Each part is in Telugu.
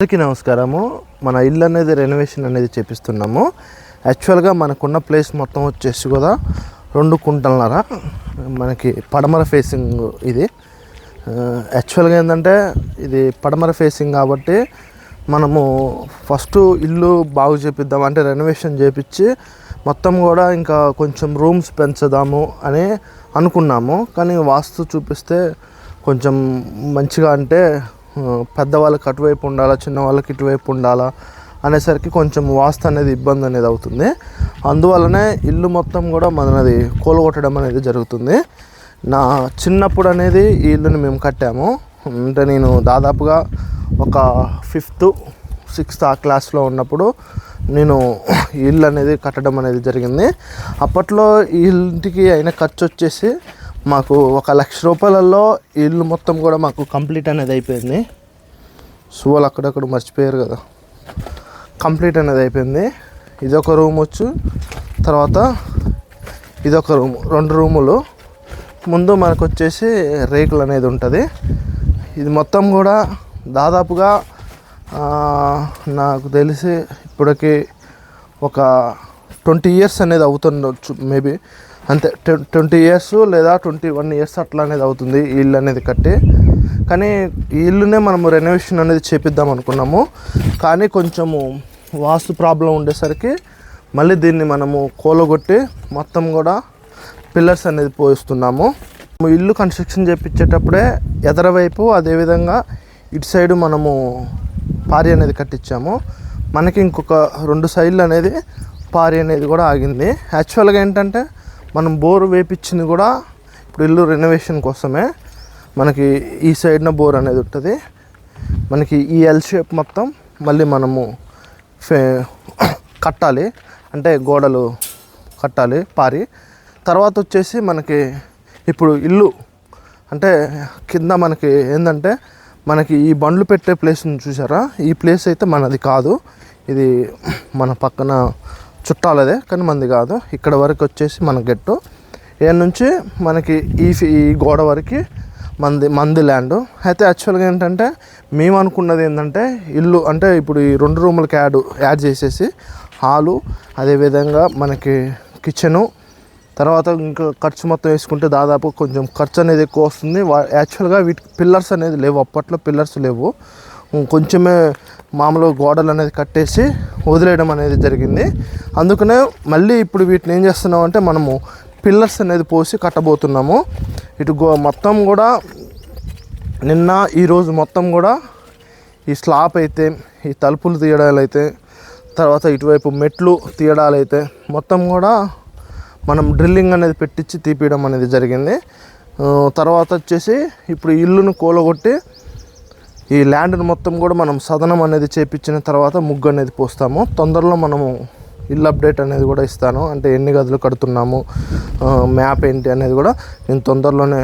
అందరికీ నమస్కారము. మన ఇల్లు అనేది రెనోవేషన్ అనేది చేపిస్తున్నాము. యాక్చువల్గా మనకున్న ప్లేస్ మొత్తం వచ్చేసి కూడా 2 కుంటలన్నర మనకి పడమర ఫేసింగ్ ఇది. యాక్చువల్గా ఏంటంటే ఇది పడమర ఫేసింగ్ కాబట్టి మనము ఫస్ట్ ఇల్లు బాగు చేపిద్దాం అంటే రెనోవేషన్ చేపించి మొత్తం కూడా ఇంకా కొంచెం రూమ్స్ పెంచుదాము అని అనుకున్నాము. కానీ వాస్తు చూపిస్తే కొంచెం మంచిగా అంటే పెద్దవాళ్ళకి అటువైపు ఉండాలా, చిన్నవాళ్ళకి ఇటువైపు ఉండాలా అనేసరికి కొంచెం వాస్తు అనేది ఇబ్బంది అనేది అవుతుంది. అందువల్లనే ఇల్లు మొత్తం కూడా మనది కూలగొట్టడం అనేది జరుగుతుంది. నా చిన్నప్పుడు అనేది ఈ ఇల్లుని మేము కట్టాము. అంటే నేను దాదాపుగా ఒక 5th 6th ఆ క్లాస్లో ఉన్నప్పుడు నేను ఈ ఇల్లు అనేది కట్టడం అనేది జరిగింది. అప్పట్లో ఈ ఇంటికి అయిన ఖర్చు వచ్చేసి మాకు 1,00,000 రూపాయలలో ఈ ఇల్లు మొత్తం కూడా మాకు కంప్లీట్ అనేది అయిపోయింది. సువలు అక్కడక్కడ మర్చిపోయారు కదా, కంప్లీట్ అనేది అయిపోయింది. ఇదొక రూమ్ వచ్చు, తర్వాత ఇదొక రూమ్, 2 రూములు. ముందు మనకు వచ్చేసి రేకులు అనేది ఉంటుంది. ఇది మొత్తం కూడా దాదాపుగా నాకు తెలిసి ఇప్పటికి ఒక 20 ఇయర్స్ అనేది అవుతుండొచ్చు, మేబీ అంతే. 20 ఇయర్స్ లేదా 21 ఇయర్స్ అట్లా అనేది అవుతుంది ఈ ఇల్లు అనేది కట్టి. కానీ ఈ ఇల్లునే మనము రెనోవేషన్ అనేది చేపిద్దాం అనుకున్నాము. కానీ కొంచెము వాస్తు ప్రాబ్లం ఉండేసరికి మళ్ళీ దీన్ని మనము కూలగొట్టి మొత్తం కూడా పిల్లర్స్ అనేది పోయిస్తున్నాము. ఇల్లు కన్స్ట్రక్షన్ చేయించేటప్పుడే ఎదరవైపు అదేవిధంగా ఇటు సైడు మనము పారి అనేది కట్టించాము. మనకి ఇంకొక 2 సైడ్లు అనేది పారి అనేది కూడా ఆగింది. యాక్చువల్గా ఏంటంటే మనం బోరు వేపించింది కూడా ఇప్పుడు ఇల్లు రెనోవేషన్ కోసమే. మనకి ఈ సైడ్న బోర్ అనేది ఉంటుంది. మనకి ఈ ఎల్ షేప్ మొత్తం మళ్ళీ మనము కట్టాలి, అంటే గోడలు కట్టాలి పారి. తర్వాత వచ్చేసి మనకి ఇప్పుడు ఇల్లు అంటే కింద మనకి ఏంటంటే మనకి ఈ బండ్లు పెట్టే ప్లేస్ని చూసారా, ఈ ప్లేస్ అయితే మనది కాదు. ఇది మన పక్కన చుట్టాలదే కానీ మంది కాదు. ఇక్కడ వరకు వచ్చేసి మన గెట్టు ఏ నుంచి మనకి ఈ గోడ వరకు మంది ల్యాండ్. అయితే యాక్చువల్గా ఏంటంటే మేము అనుకున్నది ఏంటంటే ఇల్లు అంటే ఇప్పుడు ఈ 2 రూములకి యాడ్ చేసేసి హాలు, అదేవిధంగా మనకి కిచెను, తర్వాత ఇంకా ఖర్చు మొత్తం వేసుకుంటే దాదాపు కొంచెం ఖర్చు అనేది ఎక్కువ వస్తుంది. యాక్చువల్గా వీటికి పిల్లర్స్ అనేది లేవు, అప్పట్లో పిల్లర్స్ లేవు. కొంచెమే మామూలుగా గోడలు అనేది కట్టేసి వదిలేయడం అనేది జరిగింది. అందుకనే మళ్ళీ ఇప్పుడు వీటిని ఏం చేస్తున్నాం అంటే మనము పిల్లర్స్ అనేది పోసి కట్టబోతున్నాము. ఇటు మొత్తం కూడా నిన్న ఈరోజు మొత్తం కూడా ఈ స్లాబ్ అయితే, ఈ తలుపులు తీయడాలైతే, తర్వాత ఇటువైపు మెట్లు తీయడాలైతే మొత్తం కూడా మనం డ్రిల్లింగ్ అనేది పెట్టించి తీపియడం అనేది జరిగింది. తర్వాత వచ్చేసి ఇప్పుడు ఇల్లును కూలగొట్టి ఈ ల్యాండ్ని మొత్తం కూడా మనం సదనం అనేది చేపించిన తర్వాత ముగ్గు అనేది పోస్తాము. తొందరలో మనము ఇల్లు అప్డేట్ అనేది కూడా ఇస్తాను, అంటే ఎన్ని గదులు కడుతున్నాము, మ్యాప్ ఏంటి అనేది కూడా నేను తొందరలోనే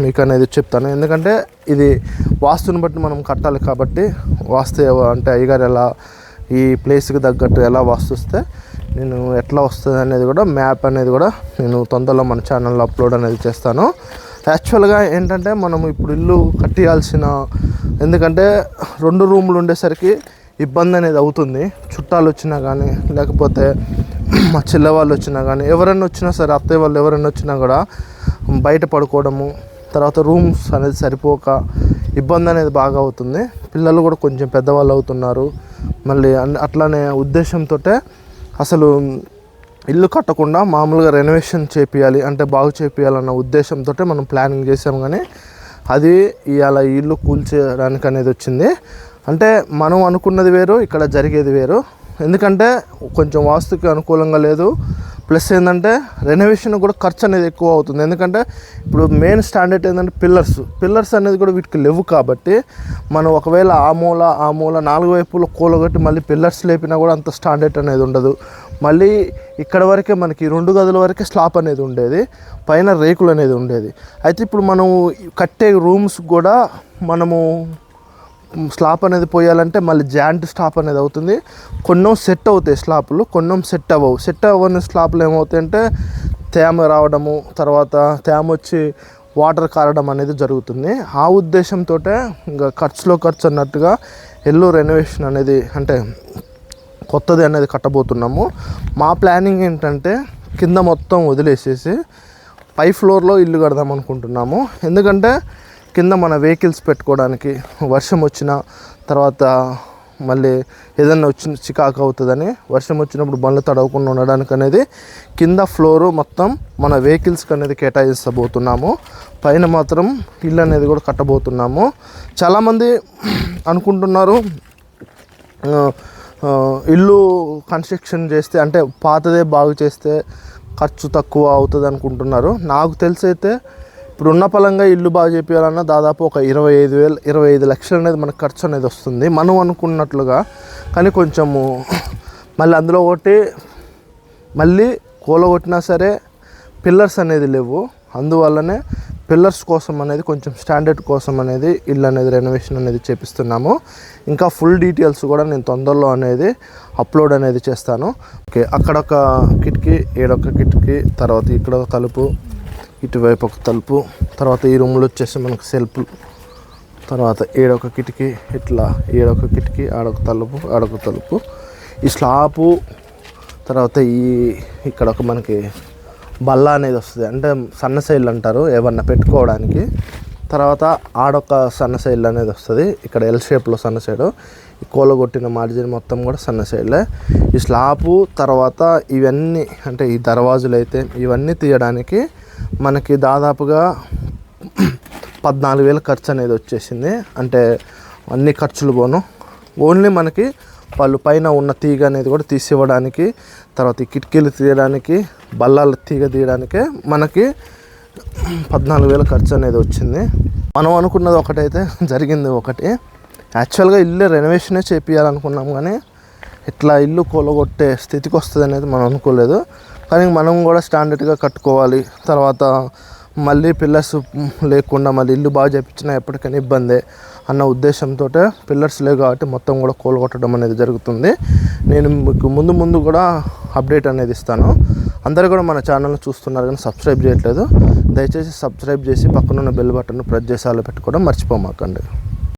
మీకు అనేది చెప్తాను. ఎందుకంటే ఇది వాస్తుని బట్టి మనం కట్టాలి కాబట్టి వాస్తు అంటే అయ్యగారు ఎలా ఈ ప్లేస్కి తగ్గట్టు ఎలా వాస్తు వస్తే నేను ఎట్లా వస్తుంది అనేది కూడా మ్యాప్ అనేది కూడా నేను తొందరలో మన ఛానల్లో అప్లోడ్ అనేది చేస్తాను. యాక్చువల్గా ఏంటంటే మనం ఇప్పుడు ఇల్లు కట్టియాల్సిన, ఎందుకంటే 2 రూములు ఉండేసరికి ఇబ్బంది అనేది అవుతుంది. చుట్టాలు వచ్చినా కానీ, లేకపోతే మా చెల్లె వాళ్ళు వచ్చినా కానీ, ఎవరైనా వచ్చినా సరే, అత్తయ్య వాళ్ళు ఎవరైనా వచ్చినా కూడా బయట పడుకోవడము, తర్వాత రూమ్స్ అనేది సరిపోక ఇబ్బంది అనేది బాగా అవుతుంది. పిల్లలు కూడా కొంచెం పెద్దవాళ్ళు అవుతున్నారు. మళ్ళీ అట్లానే ఉద్దేశంతో అసలు ఇల్లు కట్టకుండా మామూలుగా రెనోవేషన్ చేపియాలి, అంటే బాగు చేపియాలన్న ఉద్దేశంతో మనం ప్లానింగ్ చేసాం. కానీ అది ఇవాళ ఇల్లు కూల్చేయడానికి అనేది వచ్చింది. అంటే మనం అనుకున్నది వేరు, ఇక్కడ జరిగేది వేరు. ఎందుకంటే కొంచెం వాస్తుకి అనుకూలంగా లేదు. ప్లస్ ఏంటంటే రెనోవేషన్ కూడా ఖర్చు అనేది ఎక్కువ అవుతుంది. ఎందుకంటే ఇప్పుడు మెయిన్ స్టాండర్డ్ ఏంటంటే పిల్లర్స్ అనేది కూడా వీటికి లేవు కాబట్టి మనం ఒకవేళ ఆ మూల 4 వైపులు కూలగొట్టి మళ్ళీ పిల్లర్స్ లేపినా కూడా అంత స్టాండర్డ్ అనేది ఉండదు. మళ్ళీ ఇక్కడ వరకే మనకి 2 గదుల వరకే స్లాబ్ అనేది ఉండేది, పైన రేకులు అనేది ఉండేది. అయితే ఇప్పుడు మనం కట్టే రూమ్స్ కూడా మనము స్లాబ్ అనేది పోయాలంటే మళ్ళీ జాయింట్ స్లాబ్ అనేది అవుతుంది. కొన్నం సెట్ అవుతాయి స్లాబ్లు, కొన్నం సెట్ అవ్వవు. సెట్ అవ్వని స్లాబ్లు ఏమవుతాయంటే తేమ రావడము, తర్వాత తేమ వచ్చి వాటర్ కారడం అనేది జరుగుతుంది. ఆ ఉద్దేశంతో ఇంకా ఖర్చులో ఖర్చు అన్నట్టుగా ఇల్లు రెనోవేషన్ అనేది అంటే కొత్తది అనేది కట్టబోతున్నాము. మా ప్లానింగ్ ఏంటంటే కింద మొత్తం వదిలేసేసి పై ఫ్లోర్లో ఇల్లు కడదాం అనుకుంటున్నాము. ఎందుకంటే కింద మన వెహికల్స్ పెట్టుకోవడానికి వర్షం వచ్చిన తర్వాత మళ్ళీ ఏదన్నా వచ్చిన చికాకు అవుతుందని, వర్షం వచ్చినప్పుడు బండ్లు తడవకుండా ఉండడానికి అనేది కింద ఫ్లోరు మొత్తం మన వెహికల్స్కి అనేది కేటాయించబోతున్నాము. పైన మాత్రం ఇల్లు అనేది కూడా కట్టబోతున్నాము. చాలామంది అనుకుంటున్నారు ఇల్లు కన్స్ట్రక్షన్ చేస్తే అంటే పాతదే బాగు చేస్తే ఖర్చు తక్కువ అవుతుంది అనుకుంటున్నారు. నాకు తెలిసి అయితే ఇప్పుడున్న పలంగా ఇల్లు బాగా చేయాలన్నా దాదాపు ఒక 25 లక్షలు అనేది మనకు ఖర్చు అనేది వస్తుంది మనం అనుకున్నట్లుగా. కానీ కొంచెము మళ్ళీ అందులో ఒకటి మళ్ళీ కూలగొట్టినా సరే పిల్లర్స్ అనేది లేవు. అందువల్లనే పిల్లర్స్ కోసం అనేది కొంచెం స్టాండర్డ్ కోసం అనేది ఇల్లు అనేది రెనోవేషన్ అనేది చేపిస్తున్నాము. ఇంకా ఫుల్ డీటెయిల్స్ కూడా నేను తొందరలో అనేది అప్లోడ్ అనేది చేస్తాను. ఓకే, అక్కడ ఒక కిటికీ, ఈడొక కిటికీ, తర్వాత ఇక్కడ ఒక తలుపు, ఇటువైపు ఒక తలుపు, తర్వాత ఈ రూమ్లో వచ్చేసి మనకు సెల్ఫ్, తర్వాత ఈడొక కిటికీ, ఇట్లా ఈడొక కిటికీ, ఆడొక తలుపు, ఆడొక తలుపు, ఈ స్లాపు, తర్వాత ఇక్కడ ఒక మనకి బల్ల అనేది వస్తుంది, అంటే సన్న సైడ్లు అంటారు ఏమన్నా పెట్టుకోవడానికి. తర్వాత ఆడొక సన్న సైడ్లు అనేది వస్తుంది, ఇక్కడ ఎల్ షేప్లో సన్న సైడు, ఈ కూలగొట్టిన మార్జిన్ మొత్తం కూడా సన్న సైడ్లే. ఈ స్లాపు తర్వాత ఇవన్నీ అంటే ఈ దర్వాజులు అయితే ఇవన్నీ తీయడానికి మనకి దాదాపుగా 14,000 ఖర్చు అనేది వచ్చేసింది. అంటే అన్ని ఖర్చులు పోను, ఓన్లీ మనకి వాళ్ళు పైన ఉన్న తీగ అనేది కూడా తీసివ్వడానికి, తర్వాత ఈ కిటికీలు తీయడానికి, బల్లాల తీగ తీయడానికే మనకి 14,000 ఖర్చు అనేది వచ్చింది. మనం అనుకున్నది ఒకటైతే జరిగింది ఒకటి. యాక్చువల్గా ఇల్లు రెనోవేషనే చేపియాలనుకున్నాం, కానీ ఇట్లా ఇల్లు కూలగొట్టే స్థితికి వస్తుంది అనేది మనం అనుకోలేదు. కానీ మనం కూడా స్టాండర్డ్గా కట్టుకోవాలి, తర్వాత మళ్ళీ పిల్లర్స్ లేకుండా మళ్ళీ ఇల్లు బాగా చేయించినా ఎప్పటికైనా ఇబ్బందే అన్న ఉద్దేశంతో పిల్లర్స్ లేవు కాబట్టి మొత్తం కూడా కూలగొట్టడం అనేది జరుగుతుంది. నేను మీకు ముందు కూడా అప్డేట్ అనేది ఇస్తాను. అందరూ కూడా మన ఛానల్ని చూస్తున్నారు కానీ సబ్స్క్రైబ్ చేయట్లేదు. దయచేసి సబ్స్క్రైబ్ చేసి పక్కనున్న బెల్ బటన్ ప్రెస్ చేసి అలా పెట్టుకోవడం మర్చిపోమాకండి.